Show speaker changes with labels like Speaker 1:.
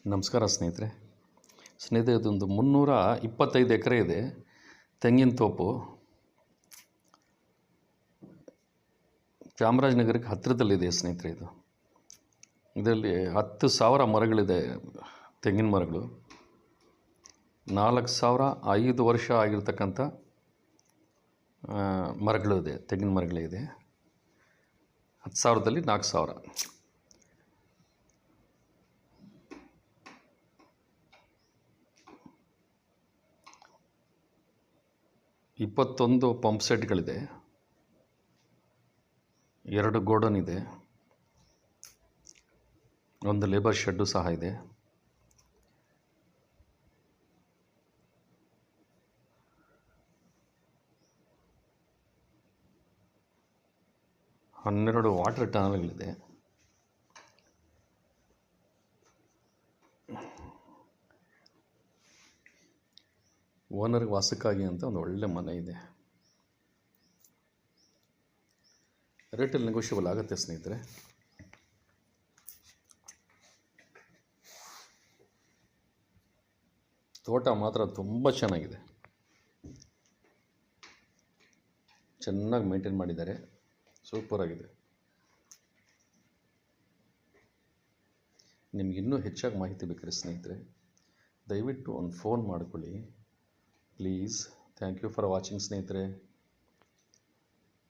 Speaker 1: ನಮಸ್ಕಾರ ಸ್ನೇಹಿತರೆ ಇದೊಂದು 325 ಎಕರೆ ಇದೆ ತೆಂಗಿನ ತೋಪು. ಚಾಮರಾಜನಗರಕ್ಕೆ ಹತ್ತಿರದಲ್ಲಿದೆ ಸ್ನೇಹಿತರೆ. ಇದರಲ್ಲಿ 10,000 ಮರಗಳಿದೆ, ತೆಂಗಿನ ಮರಗಳು. 4,005 ವರ್ಷ ಆಗಿರ್ತಕ್ಕಂಥ ಮರಗಳು ಇದೆ, ತೆಂಗಿನ ಮರಗಳಿದೆ. 10,000ದಲ್ಲಿ 4,000. ಇಪ್ಪತ್ತೊಂದು ಪಂಪ್ ಸೆಟ್ಗಳಿದೆ, 2 ಗೋಡನ್ ಇದೆ, ಒಂದು ಲೇಬರ್ ಶೆಡ್ಡು ಸಹ ಇದೆ. ಹನ್ನೆರಡು ವಾಟರ್ ಟನಲ್ಗಳಿದೆ. ಓನರ್ಗೆ ವಾಸಕ್ಕಾಗಿ ಅಂತ ಒಂದು ಒಳ್ಳೆ ಮನೆ ಇದೆ. ರೇಟಲ್ಲಿ ನೆಗೋಷಿಯಬಲ್ ಆಗುತ್ತೆ ಸ್ನೇಹಿತರೆ. ತೋಟ ಮಾತ್ರ ತುಂಬ ಚೆನ್ನಾಗಿದೆ, ಚೆನ್ನಾಗಿ ಮೇಂಟೈನ್ ಮಾಡಿದ್ದಾರೆ, ಸೂಪರಾಗಿದೆ. ನಿಮ್ಗೆ ಇನ್ನೂ ಹೆಚ್ಚಾಗಿ ಮಾಹಿತಿ ಬೇಕಾದ್ರೆ ಸ್ನೇಹಿತರೆ ದಯವಿಟ್ಟು ಒಂದು ಫೋನ್ ಮಾಡಿಕೊಳ್ಳಿ please. Thank you for watching ಸ್ನೇಹಿತರೆ.